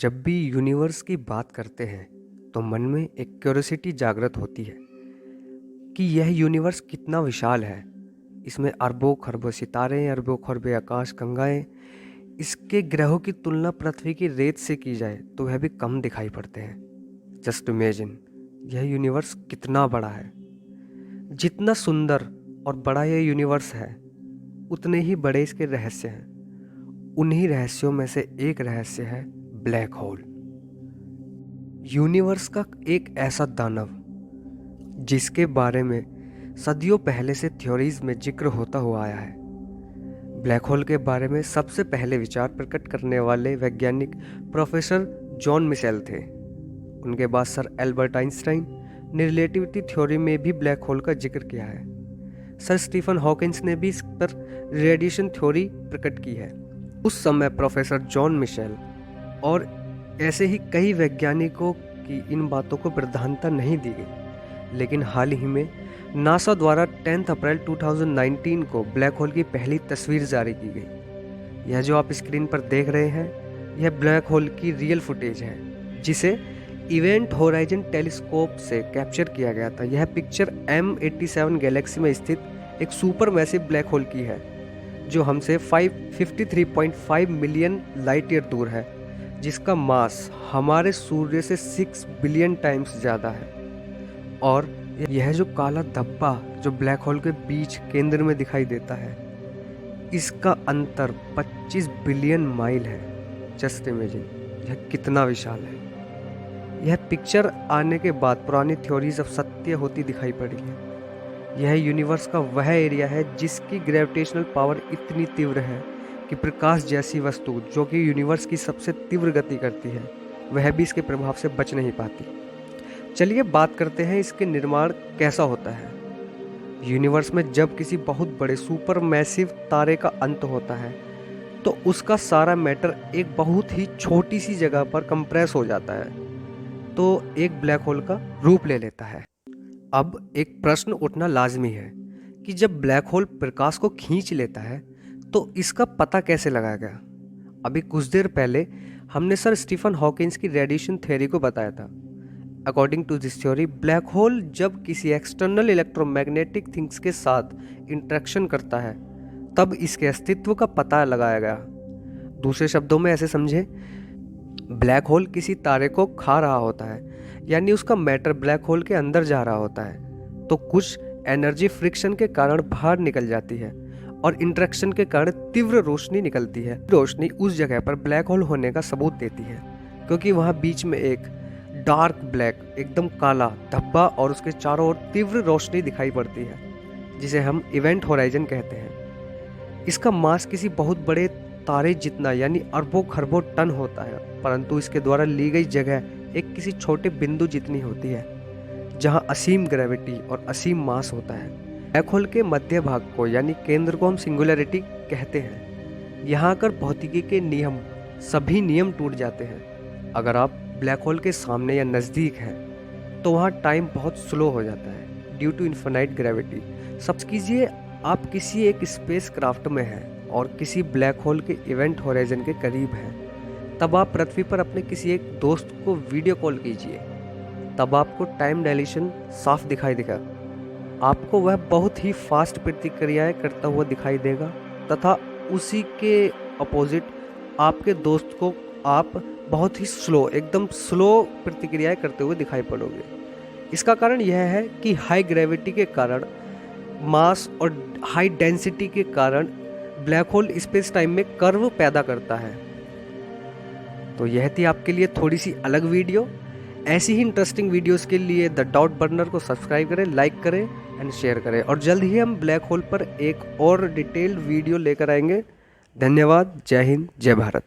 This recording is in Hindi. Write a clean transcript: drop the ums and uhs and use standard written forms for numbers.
जब भी यूनिवर्स की बात करते हैं तो मन में एक क्यूरियोसिटी जागृत होती है कि यह यूनिवर्स कितना विशाल है। इसमें अरबों खरबों सितारे, अरबों खरबों आकाश गंगाएं। इसके ग्रहों की तुलना पृथ्वी की रेत से की जाए तो वह भी कम दिखाई पड़ते हैं। जस्ट इमेजिन, यह यूनिवर्स कितना बड़ा है। जितना सुंदर और बड़ा यह यूनिवर्स है उतने ही बड़े इसके रहस्य हैं। उन्हीं रहस्यों में से एक रहस्य है ब्लैक होल। यूनिवर्स का एक ऐसा दानव जिसके बारे में सदियों पहले से थ्योरीज में जिक्र होता हुआ आया है। ब्लैक होल के बारे में सबसे पहले विचार प्रकट करने वाले वैज्ञानिक प्रोफेसर जॉन मिशेल थे। उनके बाद सर एल्बर्ट आइंस्टाइन ने रिलेटिविटी थ्योरी में भी ब्लैक होल का जिक्र किया है। सर स्टीफन हॉकिंस ने भी इस पर रेडिएशन थ्योरी प्रकट की है। उस समय प्रोफेसर जॉन मिशेल और ऐसे ही कई वैज्ञानिकों की इन बातों को प्रधानता नहीं दी गई, लेकिन हाल ही में नासा द्वारा 10 अप्रैल 2019 को ब्लैक होल की पहली तस्वीर जारी की गई। यह जो आप स्क्रीन पर देख रहे हैं यह ब्लैक होल की रियल फुटेज है, जिसे इवेंट होराइजन टेलीस्कोप से कैप्चर किया गया था। यह पिक्चर M87 गैलेक्सी में स्थित एक सुपर मैसिव ब्लैक होल की है जो हमसे 53.5 मिलियन लाइट ईयर दूर है, जिसका मास हमारे सूर्य से 6 बिलियन टाइम्स ज़्यादा है। और यह जो काला धब्बा जो ब्लैक होल के बीच केंद्र में दिखाई देता है, इसका अंतर 25 बिलियन माइल है। जस्ट इमेजिन, यह कितना विशाल है। यह पिक्चर आने के बाद पुरानी थ्योरीज अब सत्य होती दिखाई पड़ी है। यह यूनिवर्स का वह एरिया है जिसकी ग्रेविटेशनल पावर इतनी तीव्र है कि प्रकाश जैसी वस्तु जो कि यूनिवर्स की सबसे तीव्र गति करती है वह भी इसके प्रभाव से बच नहीं पाती। चलिए बात करते हैं इसके निर्माण कैसा होता है। यूनिवर्स में जब किसी बहुत बड़े सुपर मैसिव तारे का अंत होता है तो उसका सारा मैटर एक बहुत ही छोटी सी जगह पर कंप्रेस हो जाता है, तो एक ब्लैक होल का रूप ले लेता है। अब एक प्रश्न उठना लाजमी है कि जब ब्लैक होल प्रकाश को खींच लेता है तो इसका पता कैसे लगाया गया। अभी कुछ देर पहले हमने सर स्टीफन हॉकिंस की रेडिएशन थ्योरी को बताया था। According to this theory, black hole जब किसी एक्सटर्नल इलेक्ट्रोमैग्नेटिक थिंग्स के साथ इंटरेक्शन करता है तब इसके अस्तित्व का पता लगाया गया। दूसरे शब्दों में ऐसे समझे, ब्लैक होल किसी तारे को खा रहा होता है, यानी उसका मैटर ब्लैक होल के अंदर जा रहा होता है, तो कुछ एनर्जी फ्रिक्शन के कारण बाहर निकल जाती है और इंटरेक्शन के कारण तीव्र रोशनी निकलती है। रोशनी उस जगह पर ब्लैक होल होने का सबूत देती है, क्योंकि वहाँ बीच में एक डार्क ब्लैक एकदम काला धब्बा और उसके चारों ओर तीव्र रोशनी दिखाई पड़ती है, जिसे हम इवेंट होराइजन कहते हैं। इसका मास किसी बहुत बड़े तारे जितना यानी अरबों खरबों टन होता है, परंतु इसके द्वारा ली गई जगह एक किसी छोटे बिंदु जितनी होती है जहां असीम ग्रेविटी और असीम मास होता है। ब्लैक होल के मध्य भाग को यानी केंद्र को हम सिंगुलैरिटी कहते हैं। यहाँ आकर भौतिकी के नियम, सभी नियम टूट जाते हैं। अगर आप ब्लैक होल के सामने या नज़दीक हैं तो वहाँ टाइम बहुत स्लो हो जाता है ड्यू टू इन्फिनाइट ग्रेविटी। सब कीजिए, आप किसी एक स्पेस क्राफ्ट में हैं और किसी ब्लैक होल के इवेंट होराइजन के करीब हैं, तब आप पृथ्वी पर अपने किसी एक दोस्त को वीडियो कॉल कीजिए। तब आपको टाइम डायलेशन साफ दिखाई देगा। आपको वह बहुत ही फास्ट प्रतिक्रियाएं करता हुआ दिखाई देगा तथा उसी के अपोजिट आपके दोस्त को आप बहुत ही स्लो, एकदम स्लो प्रतिक्रियाएं करते हुए दिखाई पड़ोगे। इसका कारण यह है कि हाई ग्रेविटी के कारण, मास और हाई डेंसिटी के कारण ब्लैक होल स्पेस टाइम में कर्व पैदा करता है। तो यह थी आपके लिए थोड़ी सी अलग वीडियो। ऐसी ही इंटरेस्टिंग वीडियोस के लिए द डाउट बर्नर को सब्सक्राइब करें, लाइक करें एंड शेयर करें, और जल्द ही हम ब्लैक होल पर एक और डिटेल्ड वीडियो लेकर आएंगे। धन्यवाद। जय हिंद, जय भारत।